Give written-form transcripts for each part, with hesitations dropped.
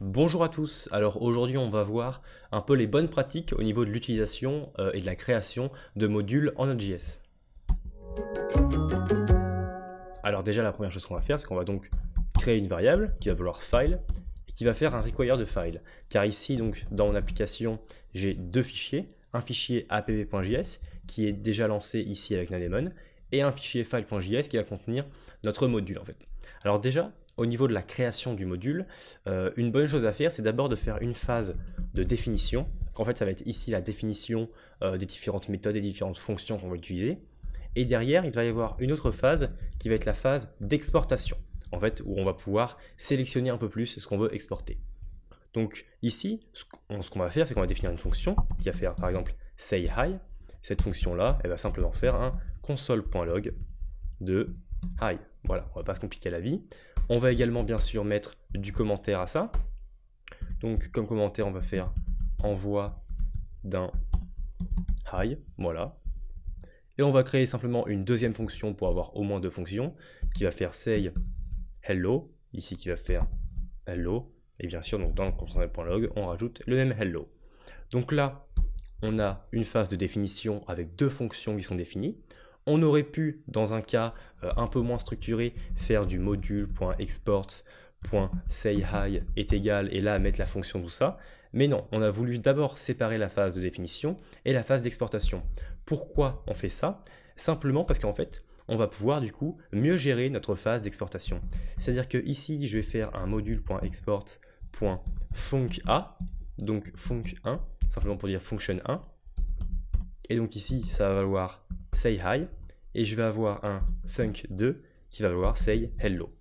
Bonjour à tous, alors aujourd'hui on va voir un peu les bonnes pratiques au niveau de l'utilisation et de la création de modules en Node.js. Alors déjà la première chose qu'on va faire, c'est qu'on va donc créer une variable qui va valoir file et qui va faire un require de file. Car ici donc dans mon application j'ai deux fichiers, un fichier app.js qui est déjà lancé ici avec Nademon et un fichier file.js qui va contenir notre module en fait. Alors déjà, au niveau de la création du module, une bonne chose à faire, c'est d'abord de faire une phase de définition. En fait, ça va être ici la définition des différentes méthodes et différentes fonctions qu'on va utiliser. Et derrière, il va y avoir une autre phase qui va être la phase d'exportation, en fait, où on va pouvoir sélectionner un peu plus ce qu'on veut exporter. Donc ici, ce qu'on va faire, c'est qu'on va définir une fonction qui va faire par exemple say hi. Cette fonction-là, elle va simplement faire un console.log de hi. Voilà, on va pas se compliquer la vie. On va également bien sûr mettre du commentaire à ça. Donc comme commentaire, on va faire envoi d'un hi, voilà. Et on va créer simplement une deuxième fonction pour avoir au moins deux fonctions, qui va faire say hello, ici qui va faire hello, et bien sûr donc dans le console.log, on rajoute le même hello. Donc là, on a une phase de définition avec deux fonctions qui sont définies. On aurait pu, dans un cas un peu moins structuré, faire du module.export.sayHi est égal et là mettre la fonction tout ça. Mais non, on a voulu d'abord séparer la phase de définition et la phase d'exportation. Pourquoi on fait ça? Simplement parce qu'en fait, on va pouvoir du coup mieux gérer notre phase d'exportation. C'est-à-dire que ici, je vais faire un module.export.func1, donc func1, simplement pour dire function1. Et donc ici, ça va valoir say hi, et je vais avoir un func2 qui va valoir say hello.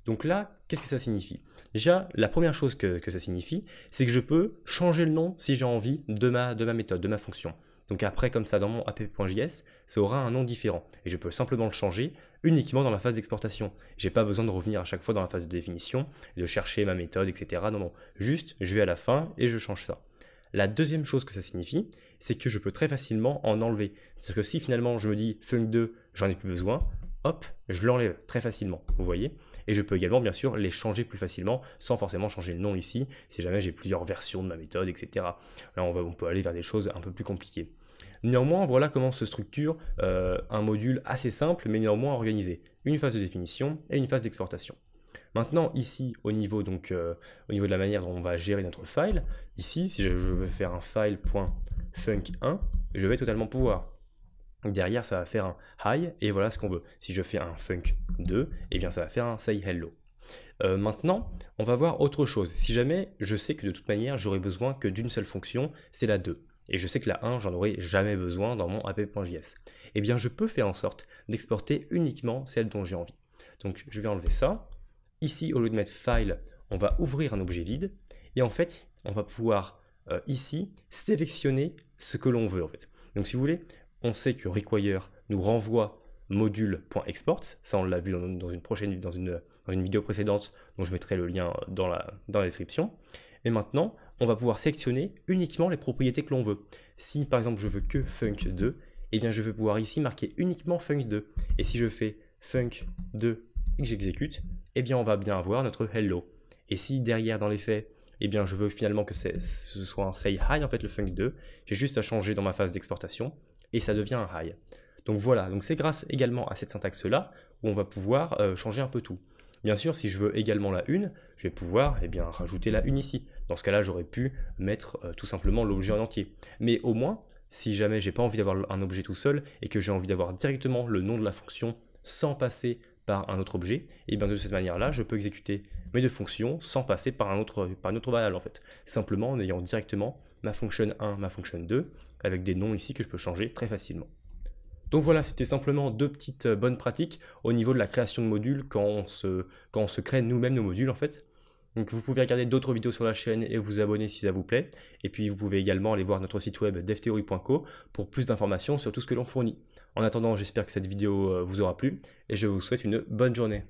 Donc là, qu'est-ce que ça signifie? Déjà, la première chose que ça signifie, c'est que je peux changer le nom si j'ai envie de ma méthode, de ma fonction. Donc après, comme ça, dans mon app.js, ça aura un nom différent. Et je peux simplement le changer uniquement dans la phase d'exportation. Je n'ai pas besoin de revenir à chaque fois dans la phase de définition, de chercher ma méthode, etc. Non, non. Juste, je vais à la fin et je change ça. La deuxième chose que ça signifie, c'est que je peux très facilement en enlever. C'est-à-dire que si finalement je me dis func2, j'en ai plus besoin, hop, je l'enlève très facilement, vous voyez. Et je peux également bien sûr les changer plus facilement sans forcément changer le nom ici, si jamais j'ai plusieurs versions de ma méthode, etc. Là on peut aller vers des choses un peu plus compliquées. Néanmoins, voilà comment se structure un module assez simple mais néanmoins organisé. Une phase de définition et une phase d'exportation. Maintenant, ici, au niveau de la manière dont on va gérer notre file, ici, si je veux faire un file.func1, je vais totalement pouvoir. Derrière, ça va faire un hi, et voilà ce qu'on veut. Si je fais un func2, eh bien ça va faire un say hello. Maintenant, on va voir autre chose. Si jamais je sais que de toute manière, j'aurai besoin que d'une seule fonction, c'est la 2. Et je sais que la 1, j'en aurai jamais besoin dans mon app.js. Eh bien, je peux faire en sorte d'exporter uniquement celle dont j'ai envie. Donc, je vais enlever ça. Ici, au lieu de mettre file, on va ouvrir un objet vide. Et en fait, on va pouvoir ici sélectionner ce que l'on veut. En fait. Donc si vous voulez, on sait que require nous renvoie module.export. Ça, on l'a vu dans une vidéo précédente dont je mettrai le lien dans la description. Et maintenant, on va pouvoir sélectionner uniquement les propriétés que l'on veut. Si par exemple je veux que func2, eh bien je vais pouvoir ici marquer uniquement func2. Et si je fais func2 et que j'exécute, eh bien on va bien avoir notre hello. Et si derrière dans les faits, eh bien je veux finalement que ce soit un say hi en fait le func2, j'ai juste à changer dans ma phase d'exportation et ça devient un hi. Donc voilà, donc c'est grâce également à cette syntaxe là où on va pouvoir changer un peu tout. Bien sûr, si je veux également la une, je vais pouvoir rajouter la une ici. Dans ce cas-là, j'aurais pu mettre tout simplement l'objet en entier. Mais au moins, si jamais j'ai pas envie d'avoir un objet tout seul et que j'ai envie d'avoir directement le nom de la fonction sans passer par un autre objet, et bien de cette manière-là, je peux exécuter mes deux fonctions sans passer par une autre variable en fait. Simplement en ayant directement ma fonction 1, ma fonction 2, avec des noms ici que je peux changer très facilement. Donc voilà, c'était simplement deux petites bonnes pratiques au niveau de la création de modules quand on se crée nous-mêmes nos modules en fait. Donc vous pouvez regarder d'autres vidéos sur la chaîne et vous abonner si ça vous plaît. Et puis vous pouvez également aller voir notre site web devtheory.co pour plus d'informations sur tout ce que l'on fournit. En attendant, j'espère que cette vidéo vous aura plu et je vous souhaite une bonne journée.